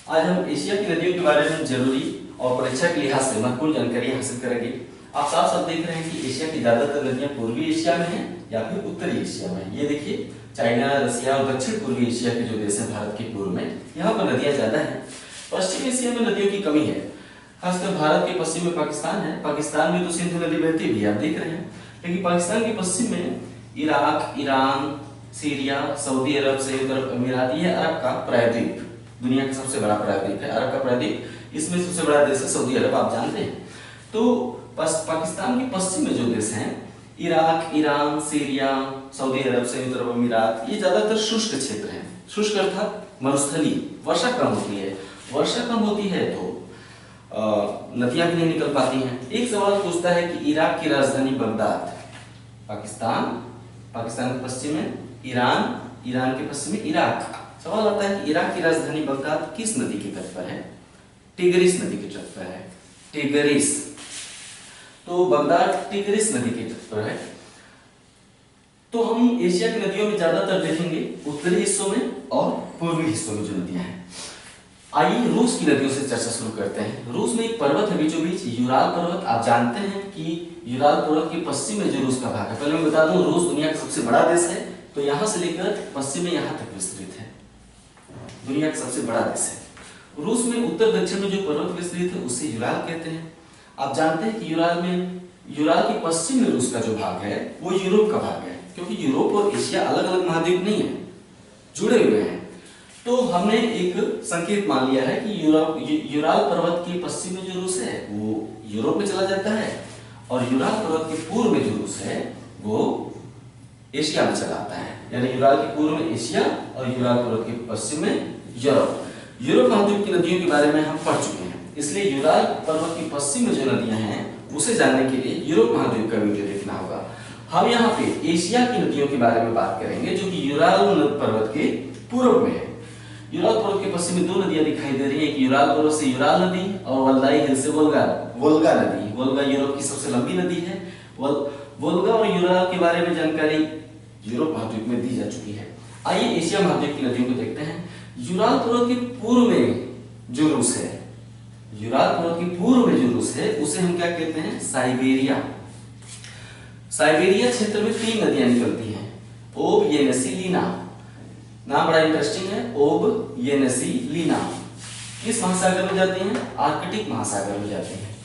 आज हम एशिया की नदियों के बारे में जरूरी और परीक्षा के लिहाज से महत्वपूर्ण जानकारी हासिल करेंगे। आप साफ साफ देख रहे हैं कि एशिया की ज्यादातर नदियां पूर्वी एशिया में हैं या फिर उत्तरी एशिया में। ये देखिए चाइना, रसिया और दक्षिण पूर्वी एशिया के जो देश हैं भारत के पूर्व में, यहाँ पर नदियां ज्यादा हैं। पश्चिम एशिया में नदियों की कमी है, खासकर भारत के पश्चिम में पाकिस्तान है। पाकिस्तान में तो सिंधु नदी बहती भी आप देख रहे हैं, लेकिन पाकिस्तान के पश्चिम में इराक, ईरान, सीरिया, सऊदी अरब, संयुक्त अरब अमीरात, ये अरब का प्रायद्वीप, दुनिया का सबसे बड़ा प्रायद्वीप है अरब का प्रायद्वीप। इसमें सबसे बड़ा देश है सऊदी अरब, आप जानते हैं। तो पाकिस्तान के पश्चिम में जो देश हैं इराक, ईरान, सीरिया, सऊदी अरब, संयुक्त अरब अमीरात, ये ज्यादातर शुष्क क्षेत्र हैं। शुष्क अर्थात मरुस्थली, वर्षा कम होती है। वर्षा कम होती है तो नदियां भी नहीं निकल पाती हैं। एक सवाल पूछता है कि इराक की राजधानी बगदाद, पाकिस्तान के पश्चिम में ईरान, ईरान के पश्चिम में इराक। सवाल आता है कि इराक की राजधानी बगदाद किस नदी के तट पर है? टिग्रिस नदी के तट पर है। टिग्रिस, तो बगदाद टिग्रिस नदी के तट पर है। तो हम एशिया की नदियों में ज्यादातर देखेंगे उत्तरी हिस्सों में और पूर्वी हिस्सों में जो नदियां हैं। आइए रूस की नदियों से चर्चा शुरू करते हैं। रूस में एक पर्वत है बीचों बीच, यूराल पर्वत। आप जानते हैं कि यूराल पर्वत के पश्चिम में जो रूस का भाग है, पहले मैं बता दूं रूस दुनिया का सबसे बड़ा देश है, तो यहां से लेकर पश्चिम में यहां तक विस्तृत है, दुनिया का सबसे बड़ा देश है। रूस में उत्तर दक्षिण में जो पर्वत विस्तृत है उसे यूराल कहते हैं। आप जानते हैं कि यूराल के पश्चिम में रूस का जो भाग है वो यूरोप का भाग है, क्योंकि यूरोप और एशिया अलग अलग महाद्वीप नहीं है, जुड़े हुए हैं। तो हमने एक संकेत मान लिया है कि यूराल पर्वत के पश्चिम में जो रूस है वो यूरोप में चला जाता है, और यूराल पर्वत के पूर्व में जो रूस है वो एशिया में चला आता है। यानी यूराल के पूर्व में एशिया और यूराल पर्वत के पश्चिम में यूरोप। यूरोप महाद्वीप की नदियों के बारे में हम पढ़ चुके हैं, इसलिए यूराल पर्वत के पश्चिम में जो नदियां हैं उसे जानने के लिए यूरोप महाद्वीप का वीडियो देखना होगा। हम यहाँ पे एशिया की नदियों के बारे में बात करेंगे जो कि यूराल पर्वत के पूर्व में है। यूराल पर्वत के पश्चिम में दो नदियां दिखाई दे रही है, एक यूराल पर्वत से यूराल नदी और वल्दाई हिल से वोल्गा नदी। वोल्गा यूरोप की सबसे लंबी नदी है। वोल्गा और यूराल के बारे में जानकारी यूरोप महाद्वीप में दी जा चुकी है। आइए एशिया महाद्वीप की नदियों को देखते हैं। यूराल पर्वत के पूर्व में जो रूस है, यूराल पर्वत के पूर्व में जो रूस है उसे हम क्या कहते हैं? साइबेरिया। साइबेरिया क्षेत्र में तीन नदियां निकलती हैं, ओब, येनेसी, लीना। नाम बड़ा इंटरेस्टिंग है, ओब, येनेसी, लीना। किस महासागर में जाती हैं? आर्कटिक महासागर में जाती हैं।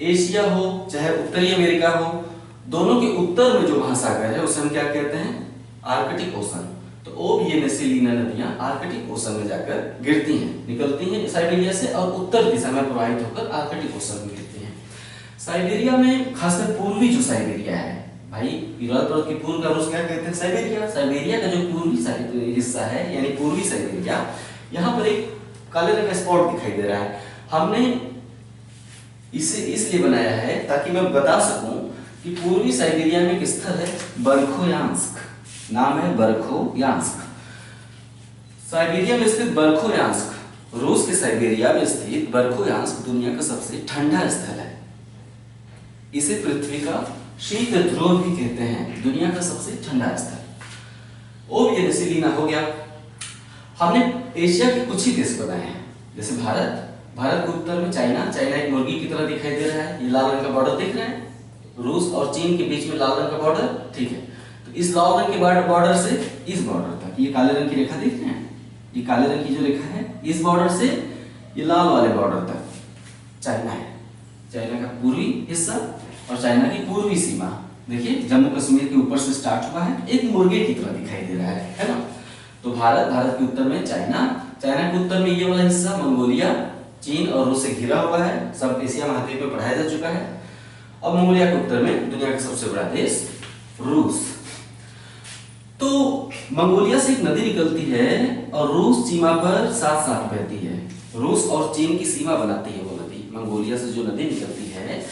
एशिया हो चाहे उत्तरी अमेरिका हो, दोनों के उत्तर में जो महासागर है उसे हम क्या कहते हैं? Arctic ocean. तो ओब, येनेसी, लीना नदियां आर्कटिक ओशन में जाकर गिरती हैं, निकलती हैं साइबेरिया से और उत्तर दिशा में प्रवाहित होकर आर्कटिक ओशन में गिरती हैं। साइबेरिया में खासकर पूर्वी जो साइबेरिया है, भाई यूराल पर्वत के पूर्व का रूस क्या कहते हैं? साइबेरिया। साइबेरिया का जो पूर्वी हिस्सा है यानी पूर्वी साइबेरिया, यहाँ पर एक काले रंग का स्पॉट दिखाई दे रहा है। हमने इसे इसलिए बनाया है ताकि मैं बता सकूं कि पूर्वी साइबेरिया में एक स्थल है बर्खोयांस्क, नाम है बर्खोयांस्क। साइबेरिया में स्थित बर्खोयांस्क, रूस के साइबेरिया में स्थित बर्खोयांस्क दुनिया का सबसे ठंडा स्थल है। इसे पृथ्वी का शीत ध्रुव भी कहते हैं, दुनिया का सबसे ठंडा स्थल। ओब, येनेसी, लीना हो गया। हमने एशिया के कुछ ही देश बनाए हैं, जैसे भारत के उत्तर में चाइना एक मुर्गी की तरह दिखाई दे रहा है। ये लाल रंग का बॉर्डर देख रहे हैं, रूस और चीन के बीच में लाल रंग का बॉर्डर, ठीक है। तो इस लाल रंग के बॉर्डर से इस बॉर्डर तक, ये काले रंग की रेखा देख रहे हैं, ये काले रंग की जो रेखा है इस बॉर्डर से ये लाल वाले बॉर्डर तक चाइना है। चाइना का पूर्वी हिस्सा और चाइना की पूर्वी सीमा देखिए जम्मू कश्मीर के ऊपर से स्टार्ट हुआ है, एक मुर्गे की तरह दिखाई दे रहा है ना। तो भारत के उत्तर में चाइना के उत्तर में ये वाला हिस्सा मंगोलिया, चीन और रूस से घिरा हुआ है। सब एशिया महाद्वीप में पढ़ाया जा चुका है। अब मंगोलिया के उत्तर में दुनिया का सबसे बड़ा देश रूस। तो मंगोलिया से एक नदी निकलती है और रूस सीमा पर साथ साथ बहती है। रूस और चीन की सीमा बनाती है वो नदी। मंगोलिया से जो नदी निकलती है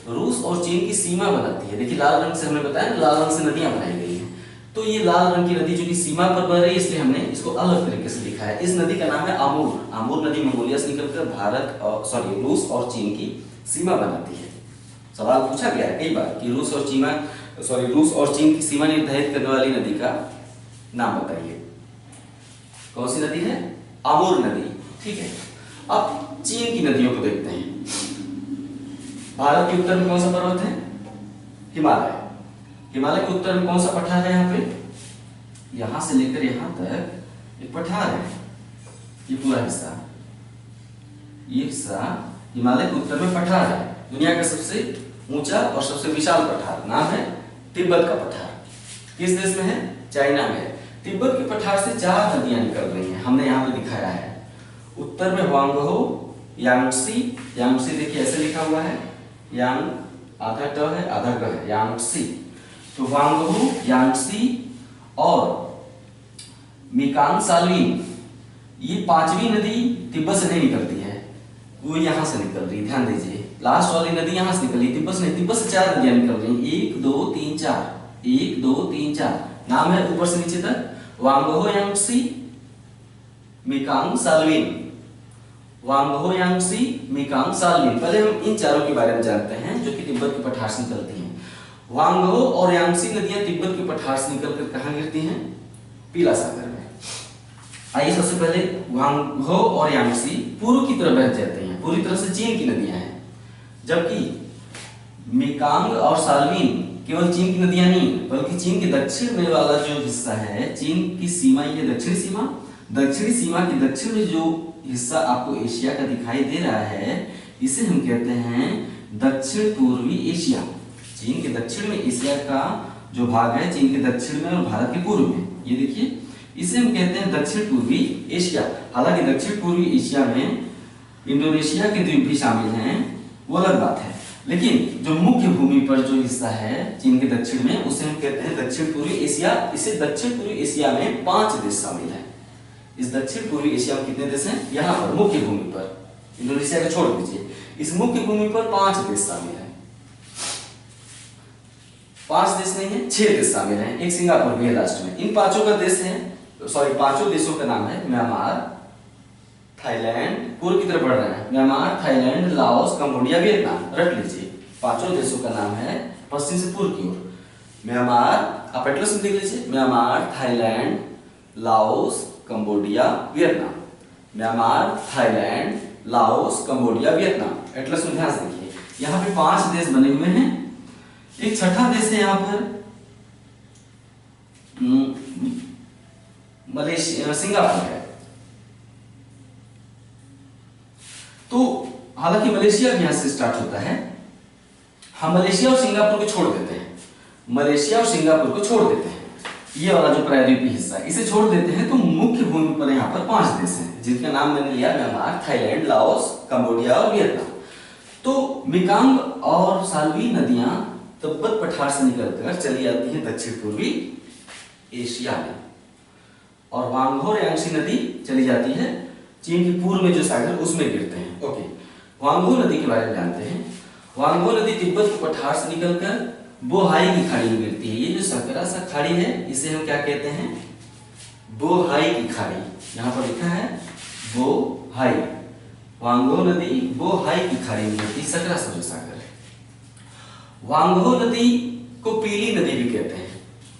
रूस और चीन की सीमा बनाती है। देखिए लाल रंग से हमने बताया, लाल रंग से नदियां बनाई गई हैं। तो ये लाल रंग की नदी जो कि सीमा पर बह रही है, इसलिए हमने इसको अलग तरीके से लिखा है। इस नदी का नाम है आमूर। आमूर नदी मंगोलिया से निकलकर रूस और चीन की सीमा बनाती है। सवाल पूछा गया है कई बार कि रूस और चीन की सीमा निर्धारित करने वाली नदी का नाम बताइए। कौन सी नदी है? आमूर नदी। ठीक है। अब चीन की नदियों को देखते हैं। भारत के उत्तर में कौन सा पर्वत है? हिमालय। हिमालय के उत्तर में कौन सा पठार है? यहाँ पे यहां से लेकर यहां तक एक पठार है। ये पूरा हिस्सा, ये हिस्सा हिमालय के उत्तर में पठार है। दुनिया का सबसे ऊंचा और सबसे विशाल पठार नाम है तिब्बत का पठार। किस देश में है? चाइना में है। तिब्बत के पठार से 4 नदियां निकल रही हैं, हमने यहाँ पे दिखाया है। उत्तर में हुआंगहो, यांगसी, यांगसी देखिए ऐसे लिखा हुआ है, यांग आधा ट है आधा ग है, यांगसी। तो हुआंगहो, यांगसी और मिकांग साल्विन, ये 5वीं नदी तिब्बत से नहीं निकलती है, वो यहाँ से निकल रही है। ध्यान दीजिए, लास्ट वाली नदी यहाँ से निकली, तिब्बत से नहीं। तिब्बत से 4 नदियां निकल रही हैं, 1 2 3 4, 1 2 3 4, नाम है ऊपर से नीचे तक वांगहो, यांगसी, मिकांग साल्विन। वांगहो, Yangtze, मिकांग Salvin. पहले हम इन चारों के बारे में जानते हैं जो कि तिब्बत के पठार से निकलती हैं। वांगहो और यांगसी नदियां तिब्बत के पठार से निकलकर कहां गिरती हैं? पीला सागर में। आइए सबसे पहले वांगहो और यांगसी पूर्व की तरफ बह जाते हैं, पूरी तरह से चीन की नदियां हैं, जबकि मिकांग और साल्विन केवल चीन की नदियां नहीं बल्कि चीन के दक्षिण में वाला जो हिस्सा है, चीन की सीमा, ये दक्षिणी सीमा, दक्षिणी सीमा के दक्षिण में जो हिस्सा आपको एशिया का दिखाई दे रहा है, इसे हम कहते हैं दक्षिण पूर्वी एशिया। चीन के दक्षिण में एशिया का जो भाग है, चीन के दक्षिण में और भारत के पूर्व में, ये देखिए, इसे हम कहते हैं दक्षिण पूर्वी एशिया। हालांकि दक्षिण पूर्वी एशिया में इंडोनेशिया के द्वीप भी शामिल हैं, वो अलग बात है, लेकिन जो मुख्य भूमि पर जो हिस्सा है चीन के दक्षिण में, उसे हम कहते हैं दक्षिण पूर्वी एशिया। इसे दक्षिण पूर्वी एशिया में 5 देश शामिल हैं। इस दक्षिण पूर्वी एशिया में कितने देश हैं? यहाँ पर मुख्य भूमि पर, इंडोनेशिया को छोड़ दीजिए, इस मुख्य भूमि पर 5 देश शामिल हैं। 5 देश नहीं है, 6 देश शामिल हैं, एक सिंगापुर भी है लास्ट में। इन 5 का देश है, सॉरी 5 देशों का नाम है म्यांमार, थाईलैंड, पूर्व की तरफ बढ़ रहे हैं, Myanmar, Thailand, Laos, Cambodia, Vietnam. रट लीजिए, 5 देशों का नाम है पश्चिम से पूर्व की ओर। म्यांमार, आप एटलस में देख लीजिए, Myanmar, Thailand, Laos, Cambodia, Vietnam. Myanmar, Thailand, Laos, Cambodia, Vietnam. Atlas में ध्यान से देखिए, यहाँ पे 5 देश बने हुए हैं। एक छठा देश है यहाँ पर मलेशिया, सिंगापुर है। तो हालांकि मलेशिया भी यहां से स्टार्ट होता है, हम मलेशिया और सिंगापुर को छोड़ देते हैं, मलेशिया और सिंगापुर को छोड़ देते हैं, ये वाला जो प्रायद्वीपीय हिस्सा है इसे छोड़ देते हैं। तो मुख्य भूमि पर यहाँ पर 5 देश हैं, जिनका नाम मैंने लिया म्यांमार, थाईलैंड, लाओस, कंबोडिया और वियतनाम। तो मिकांग और साल्वी नदियां तिब्बत पठार से निकलकर चली जाती हैं दक्षिण पूर्वी एशिया में, और वांगहो और यांगसी नदी चली जाती है चीन के पूर्व में जो सागर उसमें गिरते हैं। ओके, वांगहो नदी के बारे में जानते हैं। वांगहो नदी तिब्बत के पठार से निकलकर बोहाई की खाड़ी में गिरती है। ये जो सकरा सा खाड़ी है, इसे हम क्या कहते हैं? बोहाई की खाड़ी। यहाँ पर लिखा है बोहाई। वांगहो नदी बोहाई की खाड़ी में गिरती, सकरा सा जो सागर है। वांगहो नदी को पीली नदी भी कहते हैं।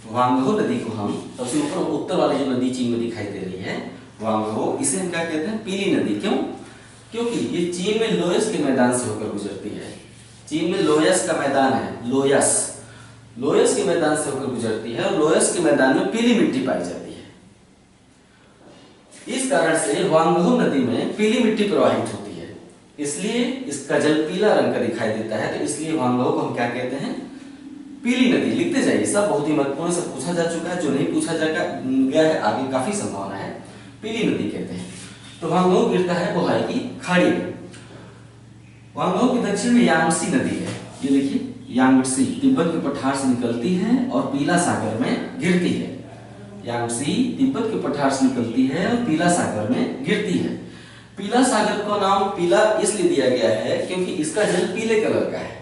वांगहो नदी को हम सबसे ऊपर उत्तर वाली जो नदी चीन में दिखाई दे रही है वांगहो, इसे हम क्या कहते हैं? पीली नदी। क्यों? क्योंकि ये चीन में लोयस के मैदान से होकर गुजरती है। चीन में लोयस का मैदान है, लोयस के मैदान से होकर गुजरती है, और लोयस के मैदान में पीली मिट्टी पाई जाती है। इस कारण से वांगहो नदी में पीली मिट्टी प्रवाहित होती है, इसलिए इसका जल पीला रंग का दिखाई देता है। तो इसलिए वांगहो को हम क्या कहते हैं? पीली नदी। लिखते जाइए, सब बहुत ही महत्वपूर्ण, सब पूछा जा चुका है, जो नहीं पूछा गया है आगे काफी संभावना है। पीली नदी कहते हैं। तो वांगहो गिरता है बोहाई की खाड़ी में। वांगहो के दक्षिण में यांगसी नदी है, ये देखिए यांगसी, तिब्बत के पठार से निकलती है और पीला सागर में गिरती है। यांगसी तिब्बत के पठार से निकलती है और पीला सागर में गिरती है। पीला सागर का नाम पीला इसलिए दिया गया है क्योंकि इसका जल पीले कलर का है।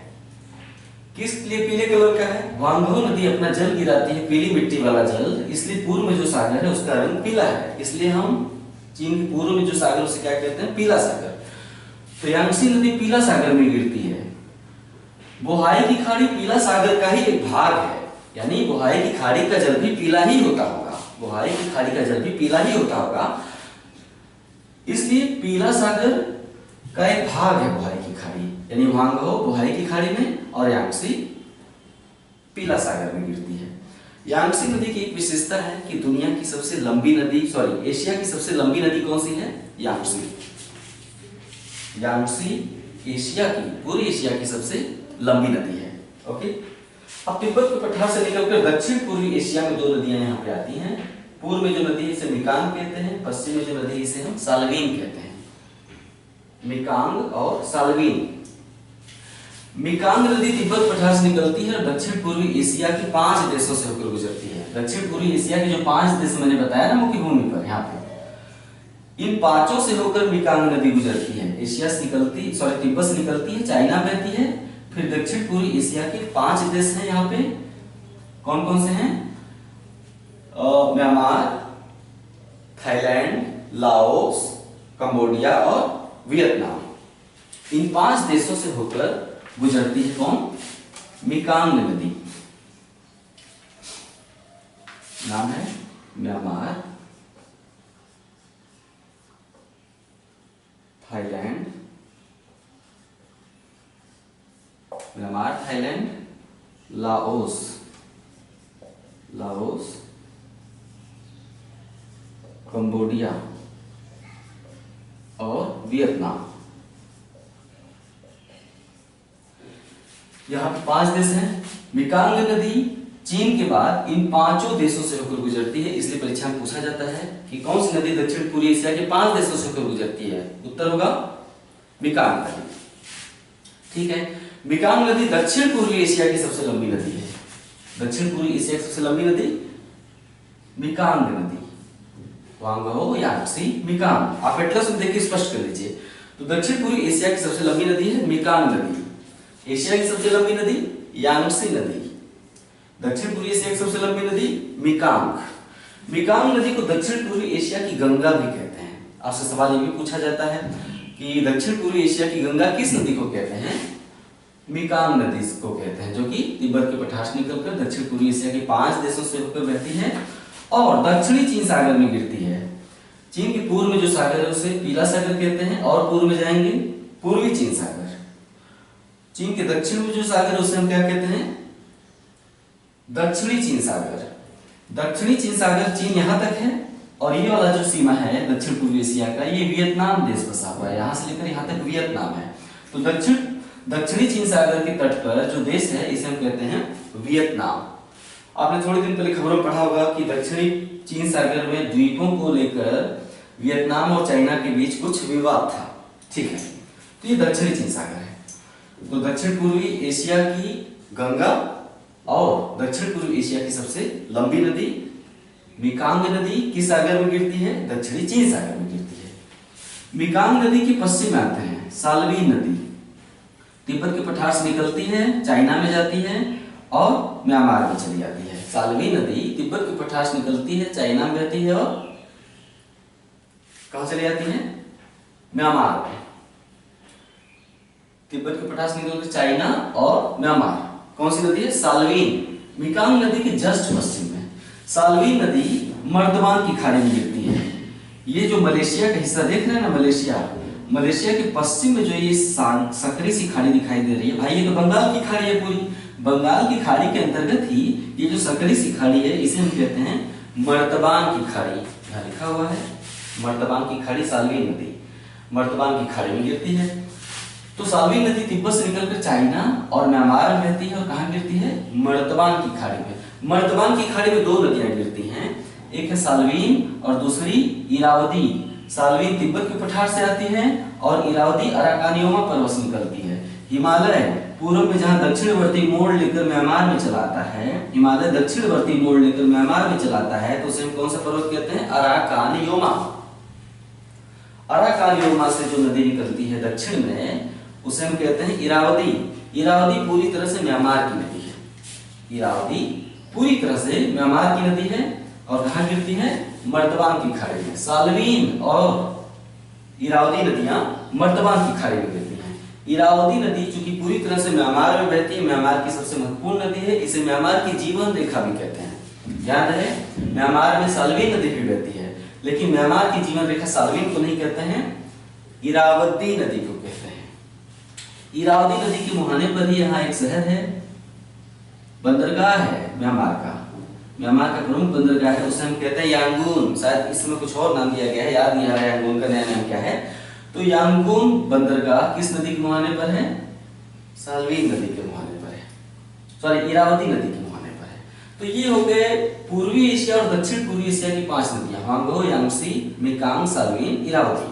किस लिए पीले कलर का है? वांगहो नदी अपना जल गिराती है पीली मिट्टी वाला जल, इसलिए पूर्व में जो सागर है उसका रंग पीला है। इसलिए हम चीन के पूर्व में जो सागर उसे क्या कहते हैं? पीला सागर। तो यांगसी नदी पीला सागर में गिरती है। बोहाई की खाड़ी पीला सागर का ही एक भाग है, यानी बोहाई की खाड़ी का जल भी पीला ही होता होगा। बोहाई की खाड़ी का जल भी पीला ही होता होगा। इसलिए पीला सागर का एक भाग है बोहाई की खाड़ी, यानी वांगहो बोहाई की खाड़ी में और यांगसी पीला सागर में गिरती है। यांगसी नदी की एक विशेषता है कि दुनिया की सबसे लंबी नदी, सॉरी एशिया की सबसे लंबी नदी कौन सी है? यांगसी। यांगसी एशिया की, पूरी एशिया की सबसे लंबी नदी है। ओके, अब तिब्बत के पठार से निकलकर दक्षिण पूर्वी एशिया में दो नदियां यहाँ पे आती हैं। पूर्व में जो नदी है इसे मिकांग कहते हैं, पश्चिम में जो नदी है इसे हम साल्वीन कहते हैं। मिकांग और साल्वीन। मिकांग नदी तिब्बत पठार से निकलती है और दक्षिण पूर्वी एशिया के 5 देशों से होकर गुजरती है। दक्षिण पूर्वी एशिया के जो 5 देश मैंने बताया ना मुख्य भूमि पर, यहाँ पे इन 5 से होकर मिकांग नदी गुजरती है। एशिया से निकलती, सॉरी तिब्बत से निकलती है, चाइना बहती है, फिर दक्षिण पूर्वी एशिया के 5 देश हैं यहाँ पे। कौन कौन से हैं? म्यांमार, थाईलैंड, लाओस, कंबोडिया और वियतनाम। इन 5 देशों से होकर गुजरती है कौन? मिकांग नदी। नाम है Myanmar, Thailand, Myanmar, Thailand, Laos, Cambodia और वियतनाम। यहाँ पे 5 देश हैं। मिकांग नदी चीन के बाद इन 5 देशों से होकर गुजरती है, इसलिए परीक्षा में पूछा जाता है कि कौन सी नदी दक्षिण पूर्वी एशिया के 5 देशों से होकर गुजरती है। उत्तर होगा मिकांग नदी। ठीक है, मिकांग नदी दक्षिण पूर्वी एशिया की सबसे लंबी नदी है। दक्षिण पूर्वी एशिया की सबसे लंबी नदी मिकांग नदी, वांगहो, यांगसी, मिकांग। आप एटलस में देखिए, स्पष्ट कर लीजिए। तो दक्षिण पूर्वी एशिया की सबसे लंबी नदी है मिकांग नदी। एशिया की सबसे लंबी नदी यांगसी नदी। दक्षिण पूर्वी एशिया की सबसे लंबी नदी मिकांग। मिकांग नदी को दक्षिण पूर्वी एशिया की गंगा भी कहते हैं। आपसे सवाल ये भी पूछा जाता है कि दक्षिण पूर्वी एशिया की गंगा किस नदी को कहते हैं? मिकांग नदी को कहते हैं, जो कि तिब्बत के पठार से निकलकर दक्षिण पूर्वी एशिया के 5 देशों से होकर बहती है और दक्षिणी चीन सागर में गिरती है। चीन के पूर्व में जो सागर है उसे पीला सागर कहते हैं और पूर्व में जाएंगे पूर्वी चीन सागर। चीन के दक्षिण में जो सागर है उसे हम क्या कहते हैं? दक्षिणी चीन सागर। दक्षिणी चीन सागर चीन यहां तक है और ये वाला जो सीमा है दक्षिण पूर्वी एशिया का, ये वियतनाम देश बसा हुआ है। यहां से लेकर यहां तक वियतनाम है। तो दक्षिणी चीन सागर के तट पर जो देश है इसे हम कहते हैं वियतनाम। आपने थोड़े दिन पहले खबरों में पढ़ा होगा कि दक्षिणी चीन सागर में द्वीपों को लेकर वियतनाम और चाइना के बीच कुछ विवाद था। ठीक है, तो ये दक्षिणी चीन सागर है। तो दक्षिण पूर्वी एशिया की गंगा और दक्षिण पूर्वी एशिया की सबसे लंबी नदी मिकांग नदी किस सागर में गिरती है? दक्षिणी चीन सागर में गिरती है। मिकांग नदी के पश्चिम में आते हैं साल्वीन नदी। तिब्बत के पठार से निकलती है, चाइना में जाती है और म्यांमार में चली जाती है। साल्वीन नदी तिब्बत के पठार से निकलती है, चाइना में बहती है और कहां चली जाती है? म्यांमार में। तिब्बत के पठार से निकलकर चाइना और म्यांमार। कौन सी नदी है? साल्वीन। मिकांग नदी के जस्ट पश्चिम में साल्वीन नदी मर्दवान की खाड़ी में गिरती है। ये जो मलेशिया का हिस्सा देख रहे हैं ना, मलेशिया के पश्चिम में जो ये सकरी सी खाड़ी दिखाई दे रही है, भाई ये तो बंगाल की खाड़ी है। पूरी बंगाल की खाड़ी के अंतर्गत ही ये जो सकरी सी खाड़ी है इसे हम कहते हैं मर्तबान की खाड़ी। यहाँ लिखा हुआ है मर्तबान की खाड़ी, साल्वीन नदी मर्तबान की खाड़ी में गिरती है। तो साल्वीन नदी तिब्बत से निकलकर चाइना और म्यांमार में बहती है और कहाँ गिरती है? मर्तबान की खाड़ी में। मर्तबान की खाड़ी में 2 नदियां गिरती हैं, एक है साल्वीन और दूसरी इरावदी। साल्वीन तिब्बत के पठार से आती है और इरावदी अराकानियोमा पर्वत से निकलती है। हिमालय पूर्व में जहां दक्षिणवर्ती मोड़ लेकर म्यांमार में चलाता है, हिमालय दक्षिणवर्ती मोड़ लेकर म्यांमार में चलाता है, तो उसे हम कौन सा पर्वत कहते हैं? अराकानियोमा। अराकानियोमा से जो नदी निकलती है दक्षिण में उसे हम कहते हैं इरावदी। इरावदी पूरी तरह से म्यांमार की नदी है। इरावदी पूरी तरह से म्यांमार की नदी है और कहां गिरती है? मर्तबान की खाड़ी में। साल्वीन और इरावदी नदियां मर्तबान की खाड़ी में गिरती हैं। इरावदी नदी चूंकि पूरी तरह से म्यांमार में बहती है, म्यांमार की सबसे महत्वपूर्ण नदी है, इसे म्यांमार की जीवन रेखा भी कहते हैं। याद रहे, म्यांमार में साल्वीन नदी भी बहती है। लेकिन म्यांमार की जीवन रेखा साल्विन को नहीं कहते हैं, इरावदी नदी को कहते हैं। इरावदी नदी के मुहाने पर ही यहाँ एक शहर है, बंदरगाह है म्यांमार का। म्यांमार का प्रमुख बंदरगाह है, उसे हम कहते हैं यांगून। शायद इसमें कुछ और नाम दिया गया है, याद नहीं आ रहा है यांगून का नया नाम क्या है। तो यांगून बंदरगाह किस नदी के मुहाने पर है? साल्विन नदी के मुहाने पर है, सॉरी इरावदी नदी के मुहाने पर है। तो ये हो गए पूर्वी एशिया और दक्षिण पूर्वी एशिया की 5 नदियां, हांगो, यांगसी, मेकांग, साल्विन, इरावदी,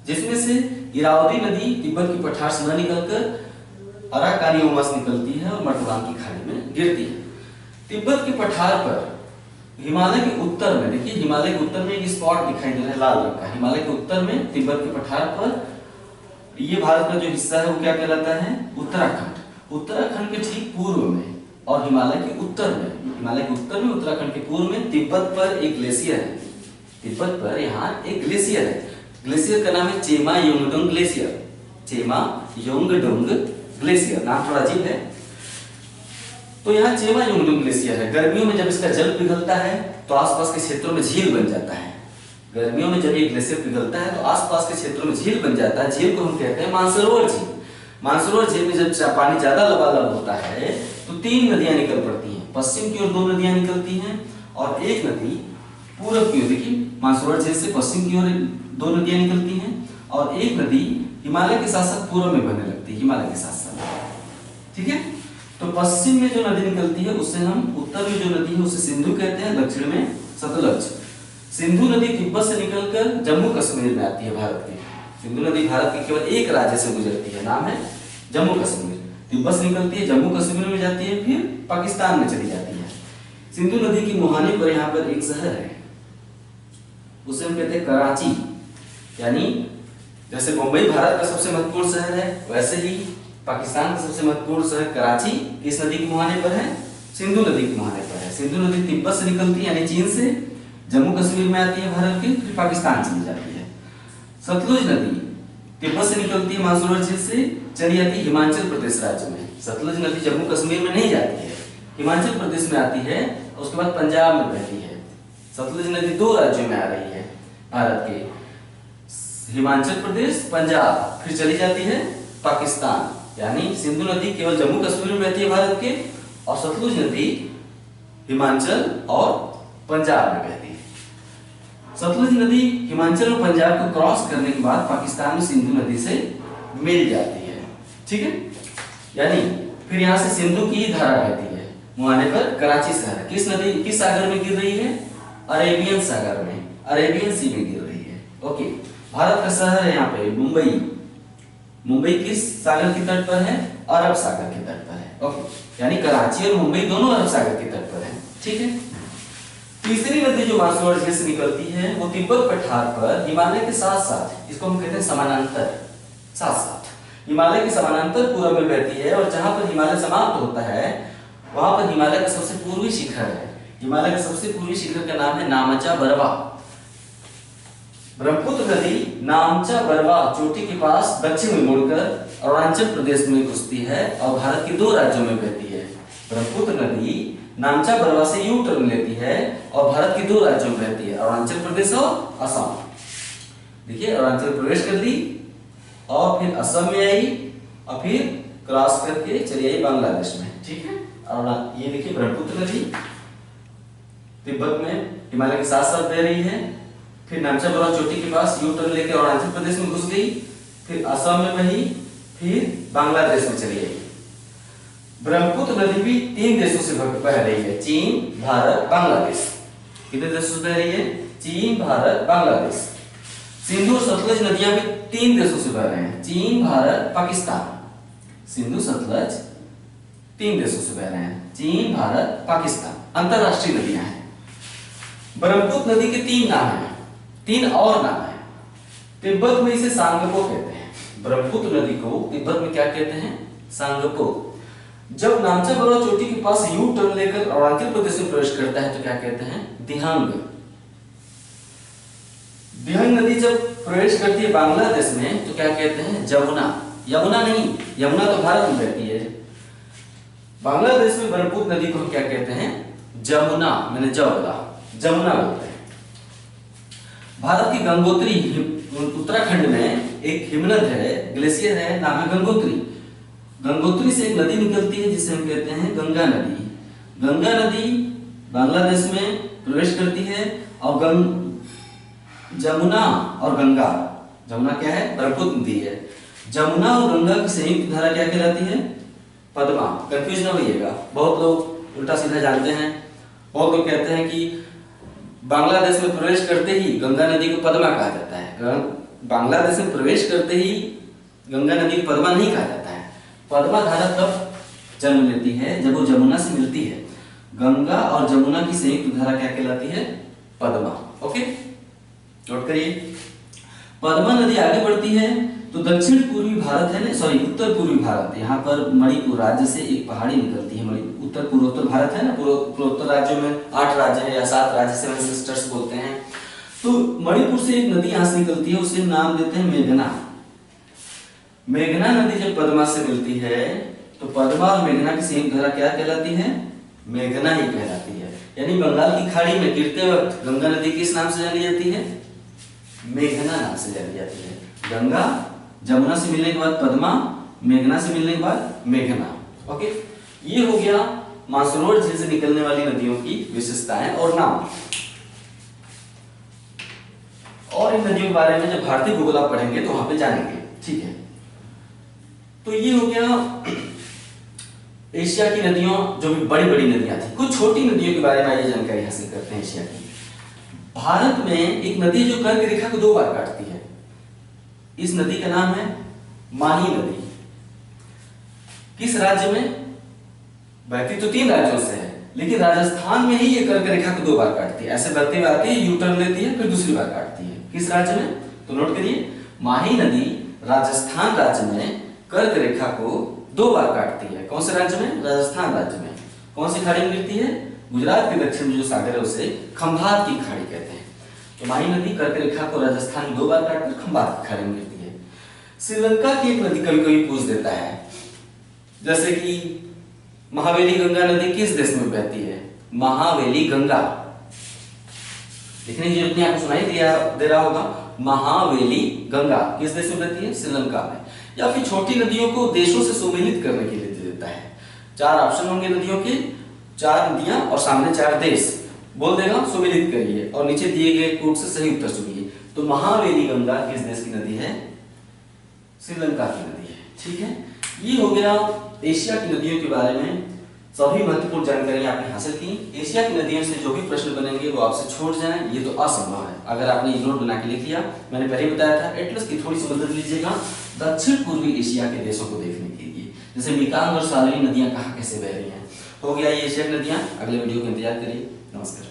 जिसमें से इरावदी नदी तिब्बत की पठार से न निकलकर अराकानी ओमस निकलती है और मटवांग की खाड़ी में गिरती है। तिब्बत के पठार पर हिमालय के उत्तर में, देखिए हिमालय के उत्तर में एक स्पॉट दिखाई दे रहा है लाल रंग का, हिमालय के उत्तर में तिब्बत के पठार पर ये भारत का जो हिस्सा है वो क्या कहलाता है? उत्तराखंड। उत्तराखंड के ठीक पूर्व में और हिमालय के उत्तर में, हिमालय के उत्तर में उत्तराखंड के पूर्व में तिब्बत पर एक ग्लेशियर है। तिब्बत पर यहाँ एक ग्लेशियर है, ग्लेशियर का नाम है चेमा योंगडोंग ग्लेशियर। चेमा योंगडोंग ग्लेशियर, नाम थोड़ा अजीब है। तो यहाँ चेमा योंगडोंग ग्लेशियर है। गर्मियों में जब इसका जल पिघलता है तो आसपास के क्षेत्रों में झील बन जाता है। गर्मियों में जब ये ग्लेशियर पिघलता है तो आसपास के क्षेत्रों में झील बन जाता है। झील को हम कहते हैं मानसरोवर झील। मानसरोवर झील में जब पानी ज्यादा लबालब होता है तो 3 नदियां निकल पड़ती हैं। पश्चिम की ओर 2 नदियां निकलती हैं और एक नदी पूरब की ओर, देखिए मानसरोवर झील से पश्चिम की ओर 2 नदियां निकलती हैं और एक नदी हिमालय के साथ साथ पूर्व में बहने लगती है, हिमालय के साथ साथ। ठीक है, तो पश्चिम में जो नदी निकलती है उससे हम, उत्तर में जो नदी है उसे सिंधु कहते हैं, दक्षिण में सतलज। सिंधु नदी तिब्बत से निकलकर जम्मू कश्मीर में आती है भारत के। सिंधु नदी भारत के केवल एक राज्य से गुजरती है, नाम है जम्मू कश्मीर। तिब्बत से निकलती है, जम्मू कश्मीर में जाती है, फिर पाकिस्तान में चली जाती है। सिंधु नदी की मुहाने पर यहाँ पर एक शहर है, उसे हम कहते हैं कराची। यानी जैसे मुंबई भारत का सबसे महत्वपूर्ण शहर है, वैसे ही पाकिस्तान का सबसे महत्वपूर्ण शहर कराची किस नदी के मुहाने पर है? सिंधु नदी के मुहाने पर है। सिंधु नदी तिब्बत से निकलती है यानी चीन से, जम्मू कश्मीर में आती है भारत के, फिर पाकिस्तान चली जाती है। सतलुज नदी तिब्बत से निकलती है मानसरोवर झील से, चली जाती है हिमाचल प्रदेश राज्य में। सतलुज नदी जम्मू कश्मीर में नहीं जाती है, हिमाचल प्रदेश में आती है, उसके बाद पंजाब में बहती है। सतलुज नदी 2 राज्यों में आ रही है भारत के, हिमाचल प्रदेश, पंजाब, फिर चली जाती है पाकिस्तान। यानी सिंधु नदी केवल जम्मू कश्मीर में बहती है भारत के, और सतलुज नदी हिमाचल और पंजाब में बहती है। सतलुज नदी हिमाचल और पंजाब को क्रॉस करने के बाद पाकिस्तान में सिंधु नदी से मिल जाती है। ठीक है, यानी फिर यहाँ से सिंधु की ही धारा बहती है। मुहाने पर कराची शहर किस नदी, किस सागर में गिर रही है? अरेबियन सागर में, अरेबियन सी में गिर रही है। ओके, भारत का शहर है यहाँ पे मुंबई। मुंबई किस सागर के तट पर है? अरब सागर के तट पर है। ओके, यानी कराची और मुंबई दोनों अरब सागर के तट पर है। ठीक है, तीसरी नदी जो मानसरोवर झील से निकलती है वो तिब्बत पठार पर हिमालय के साथ साथ, इसको हम कहते हैं समानांतर, साथ साथ हिमालय के समानांतर पूर्व में बहती है, और जहां पर हिमालय समाप्त होता है वहां पर हिमालय का सबसे पूर्वी शिखर है। हिमालय का सबसे पूर्वी शिखर का नाम है नामचा बरवा। ब्रह्मपुत्र नदी नामचा बरवा चोटी के पास दक्षिण में मुड़कर अरुणाचल प्रदेश में घुसती है और भारत के 2 राज्यों में बहती है। ब्रह्मपुत्र नदी नामचा बरवा से यू टर्न लेती है और भारत के 2 राज्यों में बहती है, अरुणाचल प्रदेश और असम। देखिए अरुणाचल प्रवेश कर ली और फिर असम में आई और फिर क्रॉस करके चली आई बांग्लादेश में। ठीक है, और ये देखिए ब्रह्मपुत्र नदी तिब्बत में हिमालय के साथ साथ बह रही है, फिर नामचा बरवा चोटी के पास यू टर्न लेकर अरुणाचल प्रदेश में घुस गई, फिर असम में बही, फिर बांग्लादेश में चली आई। ब्रह्मपुत्र नदी भी 3 देशों से बह रही है, चीन, भारत, बांग्लादेश। कितने देशों से बह रही है? चीन, भारत, बांग्लादेश। सिंधु और सतलज नदियां भी 3 देशों से बह रहे हैं, चीन, भारत, पाकिस्तान। सिंधु सतलज 3 देशों से बह रहे हैं, चीन, भारत, पाकिस्तान। अंतरराष्ट्रीय नदियां हैं। ब्रह्मपुत्र नदी के 3 नाम हैं, 3 और नाम हैं। तिब्बत में इसे सांगपो कहते हैं। ब्रह्मपुत्र नदी को तिब्बत में क्या कहते हैं? सांगपो। जब नामचा बरवा चोटी के पास यू टर्न लेकर अरुणाचल प्रदेश में प्रवेश करता है तो क्या कहते हैं? दिहांग। दिहांग नदी जब प्रवेश करती है बांग्लादेश में तो क्या कहते हैं? जमुना। यमुना नहीं, यमुना तो भारत में बहती है। बांग्लादेश में ब्रह्मपुत्र नदी को क्या कहते हैं? जमुना, मैंने जमुना बोलते हैं। भारत की गंगोत्री उत्तराखंड में एक हिमनद है, ग्लेशियर है, नाम है गंगोत्री। गंगोत्री से एक नदी निकलती है जिसे हम कहते हैं गंगा नदी। गंगा नदी बांग्लादेश में प्रवेश करती है और जमुना और गंगा, जमुना क्या है, ब्रह्मपुत्र नदी है, जमुना और गंगा की संयुक्त धारा क्या कहलाती है, पद्मा। कंफ्यूज ना होइएगा, बहुत लोग उल्टा सीधा जानते हैं। बहुत लोग कहते हैं कि बांग्लादेश में प्रवेश करते ही गंगा नदी को पद्मा कहा जाता है। बांग्लादेश में प्रवेश करते ही गंगा नदी को पद्मा नहीं कहा जाता है। पद्मा धारा तब जन्म लेती है जब वो जमुना से मिलती है। गंगा और जमुना की संयुक्त धारा क्या कहलाती है, पद्मा। ओके, नोट करिए। पद्मा नदी आगे बढ़ती है तो दक्षिण पूर्वी भारत है ना, सॉरी उत्तर पूर्वी भारत, यहाँ पर मणिपुर राज्य से एक पहाड़ी निकलती है। उत्तर पूर्वोत्तर भारत है ना, पूर्वोत्तर राज्यों में 8 राज्य है या 7 राज्य, 7 सिस्टर्स बोलते हैं। तो मणिपुर से एक नदी यहाँ से निकलती है, उसे नाम देते हैं मेघना। मेघना नदी जब पद्मा से मिलती है तो पद्मा और मेघना की संयुक्त धारा क्या कहलाती है, मेघना ही कहलाती है। यानी बंगाल की खाड़ी में गिरते वक्त गंगा नदी किस नाम से जानी जाती है, मेघना नाम से जानी जाती है। गंगा जमुना से मिलने के बाद पद्मा, मेघना से मिलने के बाद मेघना। ओके, ये हो गया मानसरोवर झील से निकलने वाली नदियों की विशेषताएं और नाम। और इन नदियों के बारे में जब भारतीय भूगोल आप पढ़ेंगे तो वहां पे जानेंगे, ठीक है। तो ये हो गया एशिया की नदियों, जो भी बड़ी बड़ी नदियां थी। कुछ छोटी नदियों के बारे में ये जानकारी हासिल करते हैं एशिया की। भारत में एक नदी जो कर्क रेखा को 2 बार काटती है, इस नदी का नाम है माही नदी। किस राज्य में, बहती तो 3 राज्यों से है, लेकिन राजस्थान में ही ये कर्क रेखा को 2 बार काटती है। ऐसे बढ़ती हुई आती है, यू टर्न लेती है, फिर दूसरी बार काटती है। किस राज्य में, तो नोट करिए, माही नदी राजस्थान राज्य में कर्क रेखा को 2 बार काटती है। कौन से राज्य में, राजस्थान राज्य में। कौन सी खाड़ी में गिरती है, गुजरात के दक्षिण में जो सागर है उसे खंभात की खाड़ी कहते हैं। तो माही नदी कर्क रेखा को राजस्थान में 2 बार काटकर खंभात की खाड़ी में गिरती है। श्रीलंका की एक नदी कभी कभी पूछ देता है, जैसे कि महावेली गंगा नदी किस देश में बहती है, महावेली गंगा। लिखने की जरूरत नहीं, आपको सुनाई दे रहा होगा, महावेली गंगा किस देश में बहती है, श्रीलंका में। या फिर छोटी नदियों को देशों से सुमेलित करने के लिए दे देता है। 4 ऑप्शन होंगे नदियों के, 4 नदियां और सामने 4 देश बोल देगा, सुमेलित करिए और नीचे दिए गए कोड से सही उत्तर चुनिए। तो महावेली गंगा किस देश की नदी है, श्रीलंका की नदी है, ठीक है। ये हो गया एशिया की नदियों के बारे में सभी महत्वपूर्ण जानकारी आपने हासिल की। एशिया की नदियों से जो भी प्रश्न बनेंगे वो आपसे छोड़ जाएं, ये तो असंभव है। अगर आपने नोट बना के लिख लिया, मैंने पहले बताया था, एटलस की थोड़ी सी मदद लीजिएगा दक्षिण पूर्वी एशिया के देशों को देखने के लिए, जैसे मिकांग और सालवी नदियां कहाँ कैसे बह रही हैं। हो गया ये एशिया की नदियां। अगले वीडियो का इंतजार करिए। नमस्कार।